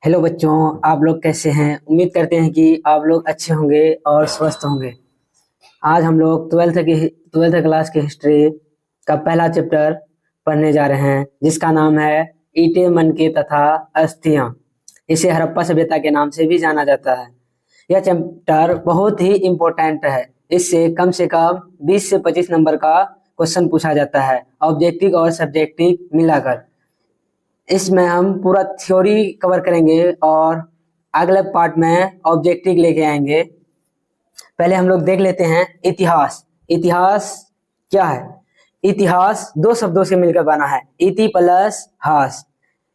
Hello बच्चों, आप लोग कैसे हैं। उम्मीद करते हैं कि आप लोग अच्छे होंगे और स्वस्थ होंगे। आज हम लोग ट्वेल्थ क्लास की हिस्ट्री का पहला चैप्टर पढ़ने जा रहे हैं, जिसका नाम है ईंटें मनके तथा अस्थियां। इसे हड़प्पा सभ्यता के नाम से भी जाना जाता है। यह चैप्टर बहुत ही इम्पोर्टेंट है। इससे कम 20 से 25 नंबर का क्वेश्चन पूछा जाता है, ऑब्जेक्टिव और सब्जेक्टिव मिलाकर। इसमें हम पूरा थ्योरी कवर करेंगे और अगले पार्ट में ऑब्जेक्टिव लेके आएंगे। पहले हम लोग देख लेते हैं इतिहास। इतिहास क्या है? इतिहास दो शब्दों से मिलकर बना है, इति प्लस हास।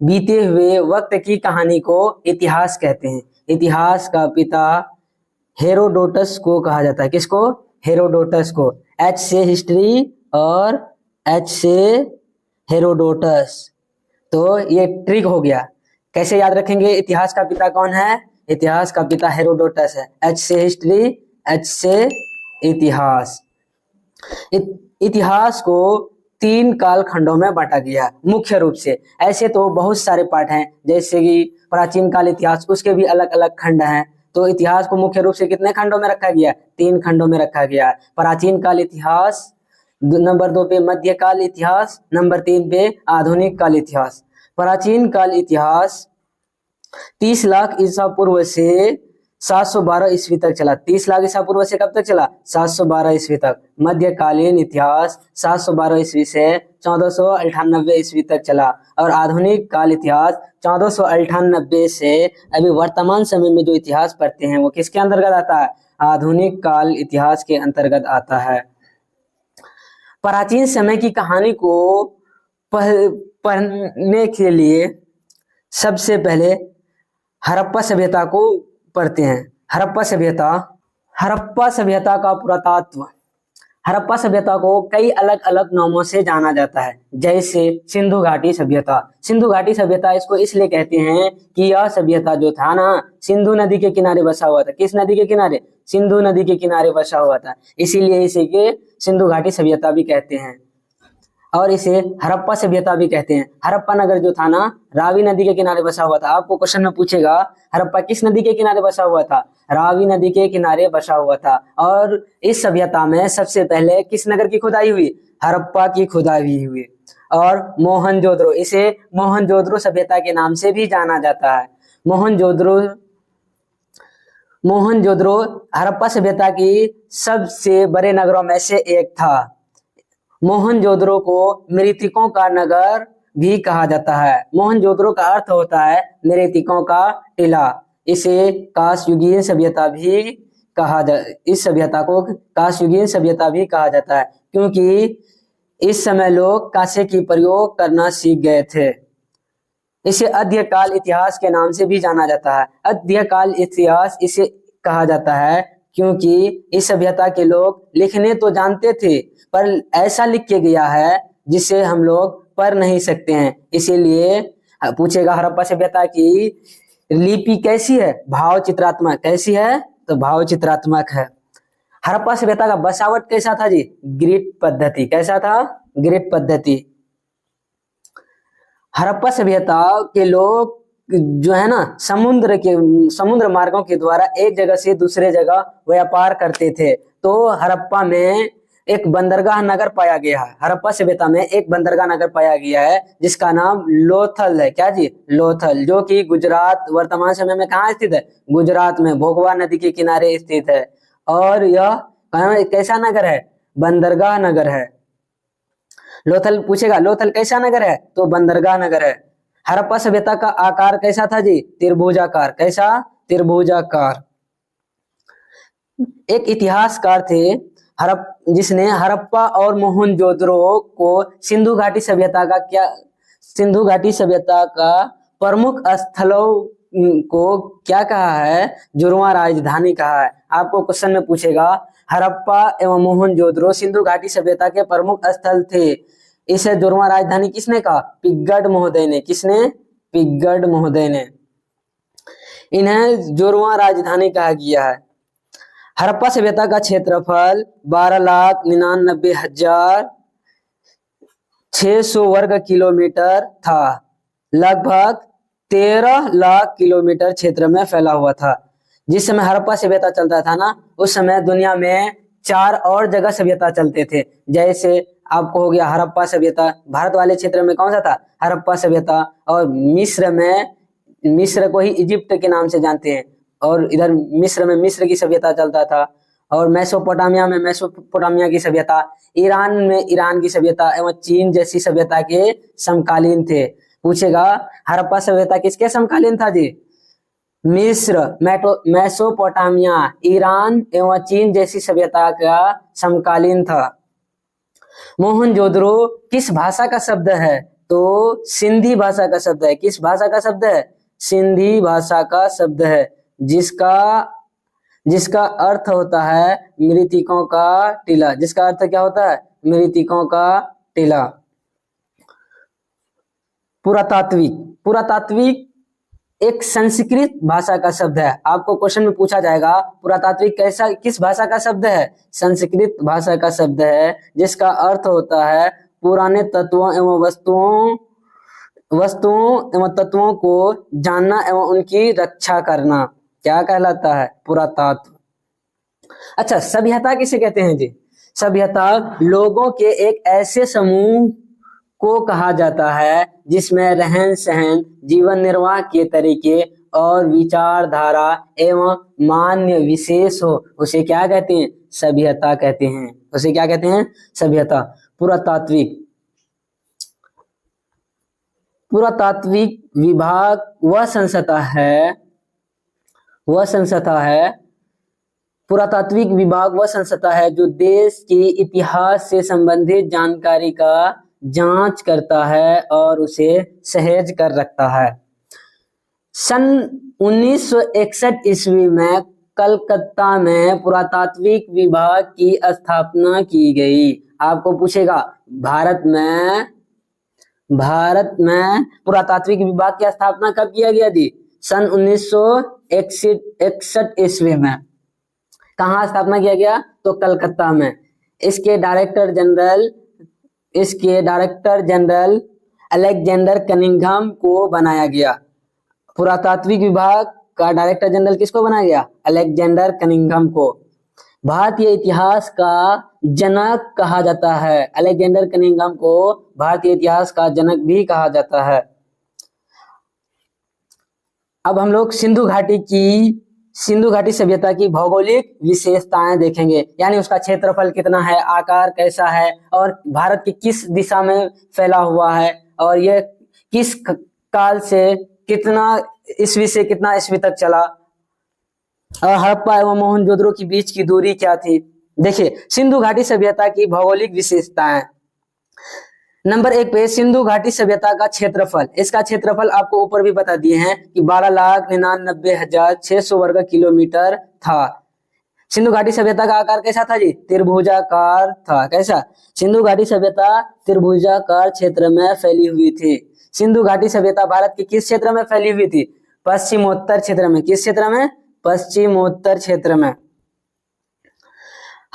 बीते हुए वक्त की कहानी को इतिहास कहते हैं। इतिहास का पिता हेरोडोटस को कहा जाता है। किसको? हेरोडोटस को। एच से हिस्ट्री और एच से हेरोडोटस। तो ये ट्रिक हो गया। कैसे याद रखेंगे इतिहास का पिता कौन है? इतिहास का पिता हेरोडोटस है। एच से हिस्ट्री, एच से इतिहास। इतिहास को 3 काल खंडों में बांटा गया मुख्य रूप से। ऐसे तो बहुत सारे पार्ट हैं, जैसे कि प्राचीन काल इतिहास, उसके भी अलग अलग खंड हैं। तो इतिहास को मुख्य रूप से कितने खंडों में रखा गया? 3 खंडों में रखा गया। प्राचीन काल इतिहास, नंबर 2 पे मध्यकाल इतिहास, नंबर 3 पे आधुनिक काल इतिहास। प्राचीन काल इतिहास 30 लाख ईसा पूर्व से 712 ईस्वी तक चला। 30 लाख ईसा पूर्व से कब तक चला? 712 ईस्वी तक। मध्यकालीन इतिहास 712 ईस्वी से 1498 ईस्वी तक चला। और आधुनिक काल इतिहास 1498 से अभी वर्तमान समय में जो इतिहास पढ़ते हैं वो किसके अंतर्गत आता है? आधुनिक काल इतिहास के अंतर्गत आता है। प्राचीन समय की कहानी को पढ़ने के लिए सबसे पहले हड़प्पा सभ्यता को पढ़ते हैं। हड़प्पा सभ्यता का पुरातत्व। हड़प्पा सभ्यता को कई अलग अलग नामों से जाना जाता है, जैसे सिंधु घाटी सभ्यता। सिंधु घाटी सभ्यता इसको इसलिए कहते हैं कि यह सभ्यता जो था ना, सिंधु नदी के किनारे बसा हुआ था। किस नदी के किनारे? सिंधु नदी के किनारे बसा हुआ था, इसीलिए इसे के सिंधु घाटी सभ्यता भी कहते हैं। और इसे हड़प्पा सभ्यता भी कहते हैं। हड़प्पा नगर जो था ना, रावी नदी के किनारे बसा हुआ था। आपको क्वेश्चन में पूछेगा हड़प्पा किस नदी के किनारे बसा हुआ था? रावी नदी के किनारे बसा हुआ था। और इस सभ्यता में सबसे पहले किस नगर की खुदाई हुई? हड़प्पा की खुदाई हुई। और मोहनजोदड़ो, इसे मोहनजोदड़ो सभ्यता के नाम से भी जाना जाता है। मोहनजोदड़ो हड़प्पा सभ्यता की सबसे बड़े नगरों में से एक था। मोहनजोदड़ो को मृतकों का नगर भी कहा जाता है। मोहनजोदड़ो का अर्थ होता है मृतकों का टीला। इसे कांस्ययुगीन सभ्यता भी इस सभ्यता को कांस्ययुगीन सभ्यता भी कहा जाता है, क्योंकि इस समय लोग कांसे की प्रयोग करना सीख गए थे। इसे अध्यकाल इतिहास के नाम से भी जाना जाता है। अध्यकाल इतिहास इसे कहा जाता है क्योंकि इस सभ्यता के लोग लिखने तो जानते थे, पर ऐसा लिख के गया है जिसे हम लोग पढ़ नहीं सकते हैं। इसीलिए पूछेगा हड़प्पा सभ्यता की लिपि कैसी है? भाव चित्रात्मक। कैसी है? तो भाव चित्रात्मक है। हड़प्पा सभ्यता का बसावट कैसा था जी? ग्रिड पद्धति। कैसा था? ग्रिड पद्धति। हड़प्पा सभ्यता के लोग जो है ना, समुद्र मार्गों के द्वारा एक जगह से दूसरे जगह व्यापार करते थे। तो हड़प्पा में एक बंदरगाह नगर पाया गया है। हड़प्पा सभ्यता में एक बंदरगाह नगर पाया गया है जिसका नाम लोथल है। क्या जी? लोथल, जो कि गुजरात, वर्तमान समय में कहाँ स्थित है? गुजरात में भोगवा नदी के किनारे स्थित है। और यह कैसा नगर है? बंदरगाह नगर है। लोथल पूछेगा लोथल कैसा नगर है? तो बंदरगाह नगर है। हड़प्पा सभ्यता का आकार कैसा था जी? त्रिभुजाकार। कैसा? त्रिभुजाकार। एक इतिहासकार थे जिसने हड़प्पा और मोहनजोदड़ो को सिंधु घाटी सभ्यता का प्रमुख स्थलों को क्या कहा है? जुड़वां राजधानी कहा है। आपको क्वेश्चन में पूछेगा हड़प्पा एवं मोहनजोदड़ो सिंधु घाटी सभ्यता के प्रमुख स्थल थे, इसे जुड़वां राजधानी किसने कहा? पिग्गट महोदय ने। किसने? पिग्गट महोदय ने। इन्हें जुड़वां राजधानी कहा गया है। हड़प्पा सभ्यता का क्षेत्रफल 12,99,600 वर्ग किलोमीटर था। लगभग 13 लाख किलोमीटर क्षेत्र में फैला हुआ था। जिस समय हड़प्पा सभ्यता चलता था ना, उस समय दुनिया में 4 और जगह सभ्यता चलते थे। जैसे आपको हो गया हड़प्पा सभ्यता, भारत वाले क्षेत्र में कौन सा था, हड़प्पा सभ्यता। और मिस्र में, मिस्र को ही इजिप्ट के नाम से जानते हैं, और इधर मिस्र में मिस्र की सभ्यता चलता था। और मेसोपोटामिया में मेसोपोटामिया की सभ्यता, ईरान में ईरान की सभ्यता एवं चीन जैसी सभ्यता के समकालीन थे। पूछेगा हड़प्पा सभ्यता किसके समकालीन था जी, मिस्र, मेसोपोटामिया, ईरान एवं चीन जैसी सभ्यता का समकालीन था। मोहनजोदड़ो किस भाषा का शब्द है, तो सिंधी भाषा का शब्द है। किस भाषा का शब्द है, सिंधी भाषा का शब्द है, जिसका अर्थ होता है मृतकों का टीला। जिसका अर्थ क्या होता है, मृतकों का टीला। पुरातात्विक, पुरातात्विक एक संस्कृत भाषा का शब्द है। आपको क्वेश्चन में पूछा जाएगा पुरातात्विक कैसा, किस भाषा का शब्द है, संस्कृत भाषा का शब्द है, जिसका अर्थ होता है पुराने तत्वों एवं वस्तुओं एवं तत्वों को जानना एवं उनकी रक्षा करना। क्या कहलाता है, पुरातत्व। अच्छा, सभ्यता किसे कहते हैं जी, सभ्यता लोगों के एक ऐसे समूह को कहा जाता है जिसमें रहन सहन, जीवन निर्वाह के तरीके और विचारधारा एवं मान्य विशेष हो, उसे क्या कहते हैं, सभ्यता कहते हैं। उसे क्या कहते हैं, सभ्यता। पुरातात्विक, पुरातात्विक विभाग वह संस्था है, पुरातात्विक विभाग वह संस्था है जो देश के इतिहास से संबंधित जानकारी का जांच करता है और उसे सहेज कर रखता है। सन 1961 ईस्वी में कलकत्ता में पुरातात्विक विभाग की स्थापना की गई। आपको पूछेगा भारत में पुरातात्विक विभाग की स्थापना कब किया गया थी, सन 1961 ईस्वी में। कहाँ स्थापना किया गया, तो कलकत्ता में। इसके डायरेक्टर जनरल अलेक्जेंडर कनिंघम को बनाया गया। पुरातात्विक विभाग का डायरेक्टर जनरल किसको बनाया गया, अलेक्जेंडर कनिंघम को। भारतीय इतिहास का जनक कहा जाता है, अलेक्जेंडर कनिंघम को भारतीय इतिहास का जनक भी कहा जाता है। अब हम लोग सिंधु घाटी सभ्यता की भौगोलिक विशेषताएं देखेंगे, यानी उसका क्षेत्रफल कितना है, आकार कैसा है, और भारत की किस दिशा में फैला हुआ है, और यह किस काल से कितना ईस्वी से कितना ईस्वी तक चला, और हड़प्पा एवं मोहनजोदड़ो की बीच की दूरी क्या थी। देखिए सिंधु घाटी सभ्यता की भौगोलिक विशेषताएं। नंबर 1 पे सिंधु घाटी सभ्यता का क्षेत्रफल। इसका क्षेत्रफल आपको ऊपर भी बता दिए हैं कि 12,99,600 वर्ग किलोमीटर था। सिंधु घाटी सभ्यता का आकार कैसा था जी, त्रिभुजाकार था। कैसा, सिंधु घाटी सभ्यता त्रिभुजाकार क्षेत्र में फैली हुई थी। सिंधु घाटी सभ्यता भारत के किस क्षेत्र में फैली हुई थी, पश्चिमोत्तर क्षेत्र में। किस क्षेत्र में, पश्चिमोत्तर क्षेत्र में।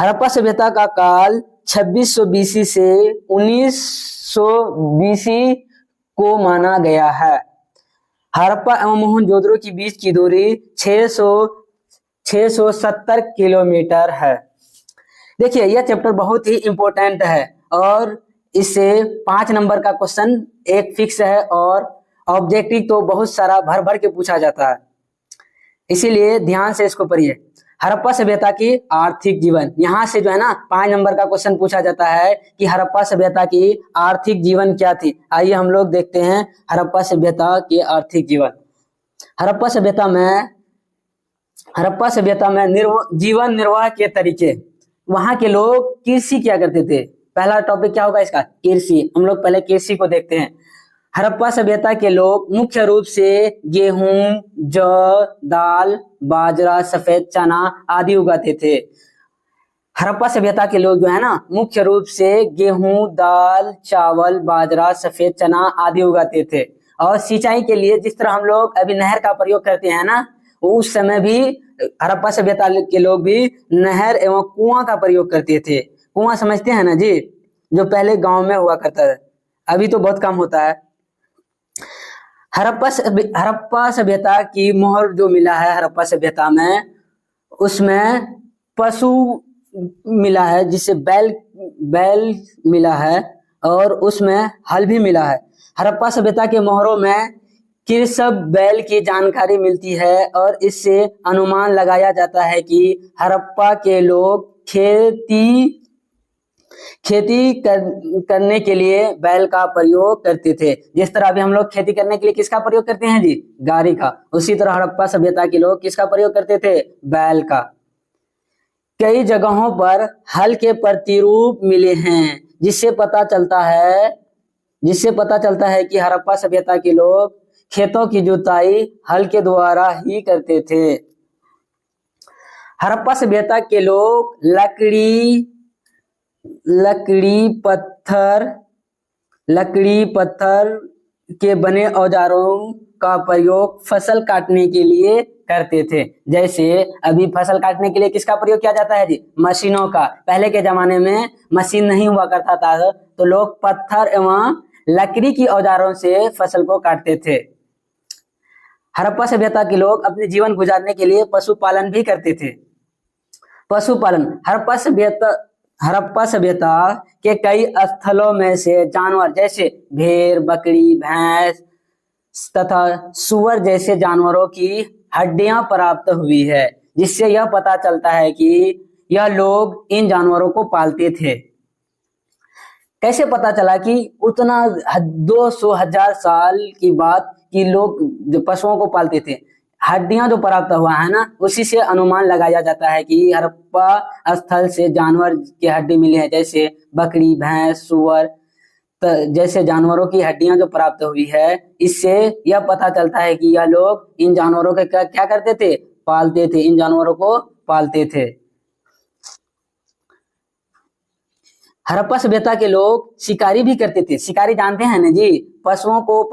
हड़प्पा सभ्यता का काल 2600 बीसी से 1900 बीसी को माना गया है। हड़प्पा एवं मोहनजोदड़ो के बीच की दूरी 670 किलोमीटर है। देखिए यह चैप्टर बहुत ही इंपॉर्टेंट है और इससे 5 नंबर का क्वेश्चन एक फिक्स है और ऑब्जेक्टिव तो बहुत सारा भर भर के पूछा जाता है, इसीलिए ध्यान से इसको पढ़िए। हड़प्पा सभ्यता की आर्थिक जीवन, यहाँ से जो है ना 5 नंबर का क्वेश्चन पूछा जाता है कि हड़प्पा सभ्यता की आर्थिक जीवन क्या थी। आइए हम लोग देखते हैं हड़प्पा सभ्यता की आर्थिक जीवन। हड़प्पा सभ्यता में जीवन निर्वाह के तरीके। वहां के लोग कृषि क्या करते थे। पहला टॉपिक क्या होगा इसका, कृषि। हम लोग पहले कृषि को देखते हैं। हड़प्पा सभ्यता के लोग मुख्य रूप से गेहूं, जौ, दाल, बाजरा, सफेद चना आदि उगाते थे। हड़प्पा सभ्यता के लोग जो है ना मुख्य रूप से गेहूं, दाल, चावल, बाजरा, सफेद चना आदि उगाते थे। और सिंचाई के लिए जिस तरह हम लोग अभी नहर का प्रयोग करते हैं ना, उस समय भी हड़प्पा सभ्यता के लोग भी नहर एवं कुआं का प्रयोग करते थे। कुआं समझते हैं ना जी, जो पहले गांव में हुआ करता था, अभी तो बहुत कम होता है। हड़प्पा सभ्यता की मोहर जो मिला है हड़प्पा सभ्यता में, उसमें पशु मिला है, जिससे बैल बैल मिला है, और उसमें हल भी मिला है। हड़प्पा सभ्यता के मोहरों में कृषभ बैल की जानकारी मिलती है, और इससे अनुमान लगाया जाता है कि हड़प्पा के लोग करने के लिए बैल का प्रयोग करते थे। जिस तरह अभी हम लोग खेती करने के लिए किसका प्रयोग करते हैं जी, गाड़ी का, उसी तरह हड़प्पा सभ्यता के लोग किसका प्रयोग करते थे, बैल का। कई जगहों पर हल के प्रतिरूप मिले हैं, जिससे पता चलता है कि हड़प्पा सभ्यता के लोग खेतों की जुताई हल के द्वारा ही करते थे। हड़प्पा सभ्यता के लोग लकड़ी पत्थर के बने औजारों का प्रयोग फसल काटने के लिए करते थे। जैसे अभी फसल काटने के लिए किसका प्रयोग किया जाता है जी, मशीनों का। पहले के जमाने में मशीन नहीं हुआ करता था, तो लोग पत्थर एवं लकड़ी की औजारों से फसल को काटते थे। हड़प्पा सभ्यता के लोग अपने जीवन गुजारने के लिए पशुपालन भी करते थे। पशुपालन, हड़प्पा सभ्यता के कई स्थलों में से जानवर जैसे भेड़, बकरी, भैंस तथा सुअर जैसे जानवरों की हड्डियां प्राप्त हुई है, जिससे यह पता चलता है कि यह लोग इन जानवरों को पालते थे। कैसे पता चला कि उतना 200,000 साल की बात कि लोग जो पशुओं को पालते थे, हड्डियां जो प्राप्त हुआ है ना, उसी से अनुमान लगाया जाता है कि हड़प्पा स्थल से जानवर की हड्डी मिली है, जैसे बकरी, भैंस, सुअर जैसे जानवरों की हड्डियां जो प्राप्त हुई है। इससे यह पता चलता है कि यह लोग इन जानवरों के क्या करते थे, पालते थे, इन जानवरों को पालते थे। हड़प्पा सभ्यता के लोग शिकारी भी करते थे। शिकारी जानते हैं ना जी, पशुओं को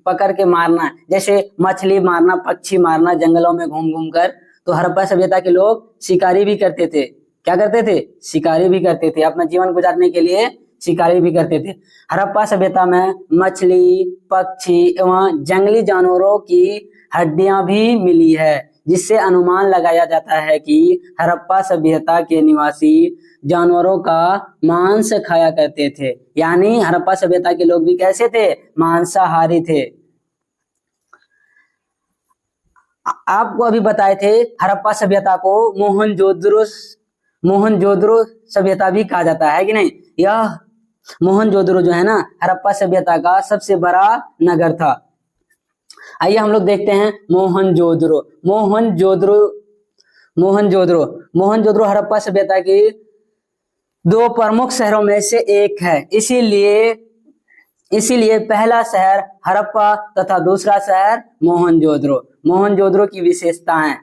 पकड़ के मारना, जैसे मछली मारना, पक्षी मारना जंगलों में घूम घूम कर। तो हड़प्पा सभ्यता के लोग शिकारी भी करते थे। क्या करते थे, शिकारी भी करते थे, अपना जीवन गुजारने के लिए शिकारी भी करते थे। हड़प्पा सभ्यता में मछली, पक्षी एवं जंगली जानवरों की हड्डियां भी मिली है, जिससे अनुमान लगाया जाता है कि हड़प्पा सभ्यता के निवासी जानवरों का मांस खाया करते थे। यानी हड़प्पा सभ्यता के लोग भी कैसे थे, मांसाहारी थे। आपको अभी बताए थे हड़प्पा सभ्यता को मोहनजोदड़ो सभ्यता भी कहा जाता है कि नहीं। यह मोहनजोदड़ो जो है ना, हड़प्पा सभ्यता का सबसे बड़ा नगर था। आइए हम लोग देखते हैं मोहनजोदड़ो हड़प्पा सभ्यता की 2 प्रमुख शहरों में से एक है। इसीलिए पहला शहर हड़प्पा तथा दूसरा शहर मोहनजोदड़ो की विशेषताएं।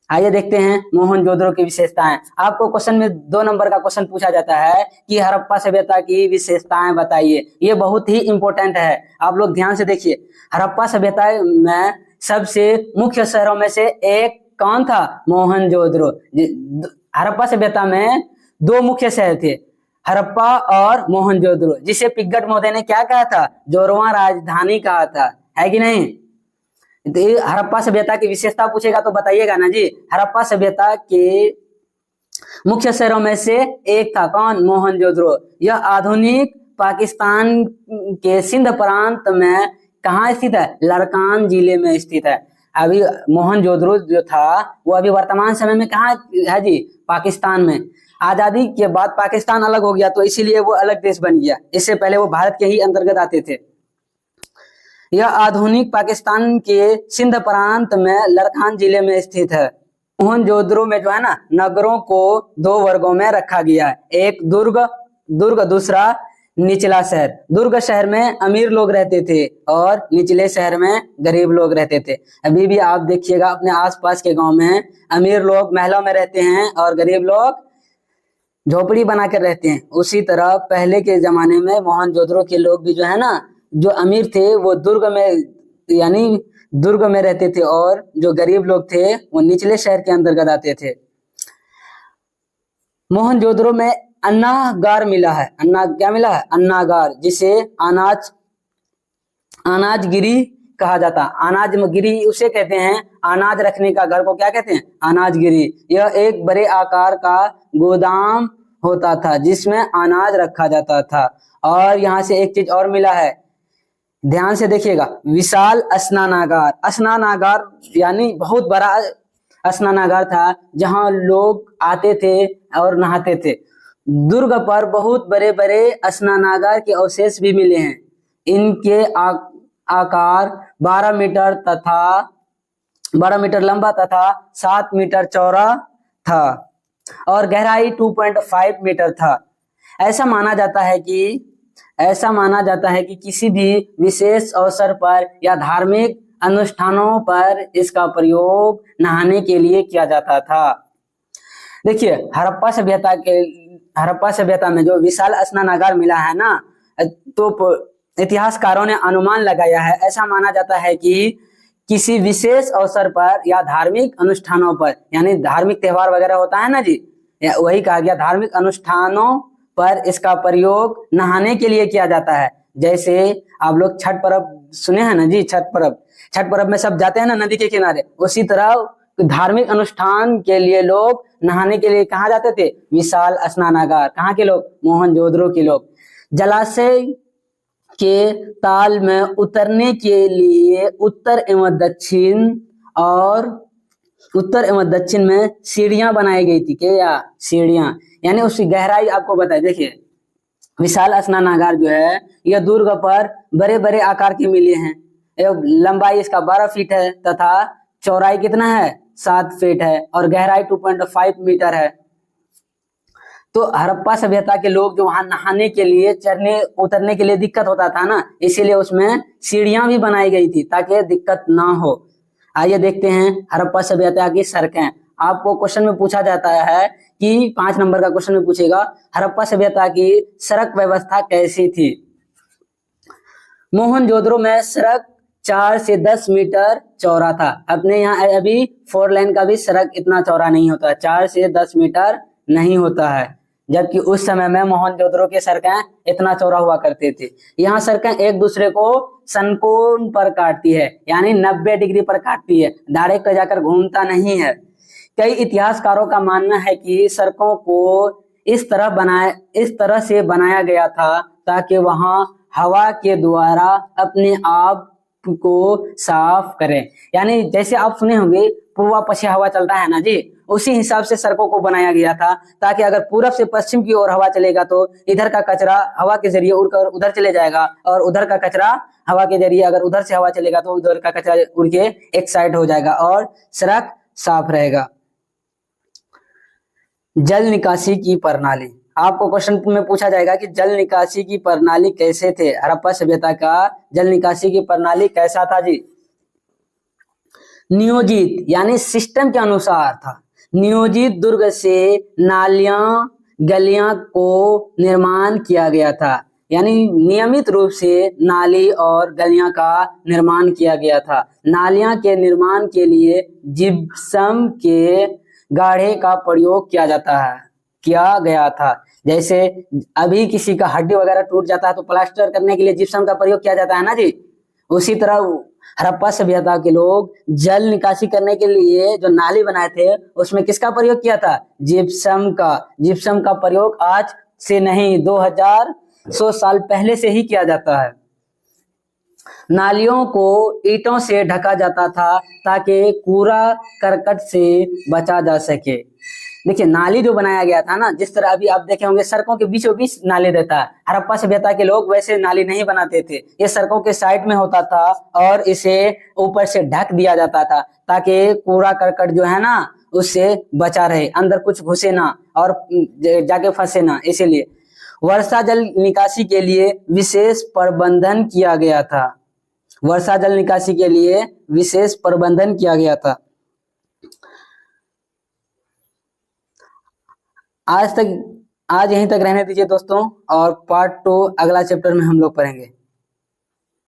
आइए देखते हैं मोहनजोदड़ो की विशेषताएं। आपको क्वेश्चन में 2 नंबर का क्वेश्चन पूछा जाता है कि हड़प्पा सभ्यता की विशेषताएं बताइए। ये बहुत ही इंपॉर्टेंट है, आप लोग ध्यान से देखिए। हड़प्पा सभ्यता में सबसे मुख्य शहरों में से एक कौन था, मोहनजोदड़ो। हड़प्पा सभ्यता में 2 मुख्य शहर थे, हड़प्पा और मोहनजोदड़ो, जिसे पिग्गट महोदय ने क्या कहा था, जोरवा राजधानी कहा था, है कि नहीं। हड़प्पा सभ्यता की विशेषता पूछेगा तो बताइएगा ना जी। हड़प्पा सभ्यता के मुख्य शहरों में से एक था कौन, मोहनजोदड़ो। यह आधुनिक पाकिस्तान के सिंध प्रांत में कहाँ स्थित है, लरकान जिले में स्थित है। अभी मोहनजोदड़ो जो था वो अभी वर्तमान समय में कहाँ है जी, पाकिस्तान में। आजादी के बाद पाकिस्तान अलग हो गया, तो इसीलिए वो अलग देश बन गया। इससे पहले वो भारत के ही अंतर्गत आते थे। यह आधुनिक पाकिस्तान के सिंध प्रांत में लरकान जिले में स्थित है। मोहनजोदड़ो में जो है ना, नगरों को 2 वर्गों में रखा गया है, एक दुर्ग दूसरा निचला शहर। दुर्ग शहर में अमीर लोग रहते थे और निचले शहर में गरीब लोग रहते थे। अभी भी आप देखिएगा अपने आसपास के गांव में अमीर लोग महलों में रहते हैं और गरीब लोग झोपड़ी बनाकर रहते हैं। उसी तरह पहले के जमाने में मोहनजोदड़ो के लोग भी जो है ना, जो अमीर थे वो दुर्ग में रहते थे, और जो गरीब लोग थे वो निचले शहर के अंतर्गत आते थे। मोहनजोदड़ो में अन्नागार मिला है, क्या मिला है, अन्नागार, जिसे अनाजगिरी कहा जाता। अनाजगिरी उसे कहते हैं, अनाज रखने का घर को क्या कहते हैं, अनाजगिरी। यह एक बड़े आकार का गोदाम होता था जिसमें अनाज रखा जाता था। और यहाँ से एक चीज और मिला है, ध्यान से देखिएगा, विशाल स्नानागार। स्नानागार यानी बहुत बड़ा स्नानागार था जहां लोग आते थे और नहाते थे। दुर्ग पर बहुत बड़े बड़े स्नानागार के अवशेष भी मिले हैं। इनके आकार 12 मीटर लंबा तथा 7 मीटर चौड़ा था और गहराई 2.5 मीटर था। ऐसा माना जाता है कि किसी भी विशेष अवसर पर या धार्मिक अनुष्ठानों पर इसका प्रयोग नहाने के लिए किया जाता था। देखिए, हड़प्पा सभ्यता में जो विशाल स्नानागार मिला है ना, तो इतिहासकारों ने अनुमान लगाया है, ऐसा माना जाता है कि किसी विशेष अवसर पर या धार्मिक अनुष्ठानों पर, यानी धार्मिक त्योहार वगैरह होता है ना जी, वही कहा गया, धार्मिक अनुष्ठानों पर इसका प्रयोग नहाने के लिए किया जाता है। जैसे आप लोग छठ पर्व सुने हैं ना जी, छठ पर्व में सब जाते हैं ना नदी के किनारे, उसी तरह धार्मिक अनुष्ठान के लिए लोग नहाने के लिए कहाँ जाते थे, विशाल स्नानागार। कहाँ के लोग, मोहनजोदड़ो के लोग। जलाशय के ताल में उतरने के लिए उत्तर एवं दक्षिण में सीढ़ियां बनाई गई थी। क्या सीढ़ियां, यानी उसकी गहराई आपको बताए। देखिए, विशाल स्नानागार जो है यह दुर्ग पर बड़े बड़े आकार के मिले हैं। लंबाई इसका 12 फीट है तथा चौड़ाई कितना है, 7 फीट है और गहराई 2.5 मीटर है। तो हड़प्पा सभ्यता के लोग जो वहां नहाने के लिए चढ़ने उतरने के लिए दिक्कत होता था ना, इसीलिए उसमें सीढ़ियां भी बनाई गई थी ताकि दिक्कत ना हो। आइए देखते हैं हड़प्पा सभ्यता की सड़कें। आपको क्वेश्चन में पूछा जाता है कि 5 नंबर का क्वेश्चन में पूछेगा, हड़प्पा सभ्यता की सड़क व्यवस्था कैसी थी। मोहनजोदड़ो में सड़क 4 से 10 मीटर चौड़ा था। अपने यहाँ अभी 4 लेन का भी सड़क इतना चौड़ा नहीं होता, 4 से 10 मीटर नहीं होता है, जबकि उस समय में मोहनजोदड़ो की सड़कें इतना चौड़ा हुआ करते थे। यहाँ सड़कें एक दूसरे को समकोण पर काटती है, यानी 90 डिग्री पर काटती है, डायरेक्ट जाकर घूमता नहीं है। कई इतिहासकारों का मानना है कि सड़कों को इस तरह से बनाया गया था ताकि वहां हवा के द्वारा अपने आप को साफ करें। यानी जैसे आप सुने होंगे पूर्वा पश्चिम हवा चलता है ना जी, उसी हिसाब से सड़कों को बनाया गया था ताकि अगर पूरब से पश्चिम की ओर हवा चलेगा तो इधर का कचरा हवा के जरिए उड़कर उधर चले जाएगा, और उधर का कचरा हवा के जरिए अगर उधर से हवा चलेगा तो उधर का कचरा उड़ के एक साइड हो जाएगा और सड़क साफ रहेगा। जल निकासी की प्रणाली, आपको क्वेश्चन में पूछा जाएगा कि जल निकासी की प्रणाली कैसे थे, हड़प्पा सभ्यता का जल निकासी की प्रणाली कैसा था जी। नियोजित यानी सिस्टम के अनुसार था। नियोजित दुर्ग से नालियां गलियां को निर्माण किया गया था, यानी नियमित रूप से नाली और गलियां का निर्माण किया गया था। नालियां के निर्माण के लिए जिप्सम के गाढ़े का प्रयोग किया गया था। जैसे अभी किसी का हड्डी वगैरह टूट जाता है तो प्लास्टर करने के लिए जिप्सम का प्रयोग किया जाता है ना जी, उसी तरह हड़प्पा सभ्यता के लोग जल निकासी करने के लिए जो नाली बनाए थे उसमें किसका प्रयोग किया था, जिप्सम का प्रयोग आज से नहीं 2100 साल पहले से ही किया जाता है। नालियों को ईंटों से ढका जाता था ताकि कूड़ा करकट से बचा जा सके। देखिए, नाली जो बनाया गया था ना, जिस तरह अभी आप देखे होंगे सड़कों के बीचों बीच नाली रहता है, हड़प्पा सभ्यता के लोग वैसे नाली नहीं बनाते थे, ये सड़कों के साइड में होता था और इसे ऊपर से ढक दिया जाता था ताकि कूड़ा करकट जो है ना उससे बचा रहे, अंदर कुछ घुसे ना और जाके फंसे ना। इसीलिए वर्षा जल निकासी के लिए विशेष प्रबंधन किया गया था। आज यहीं तक रहने दीजिए दोस्तों, और पार्ट 2 अगला चैप्टर में हम लोग पढ़ेंगे।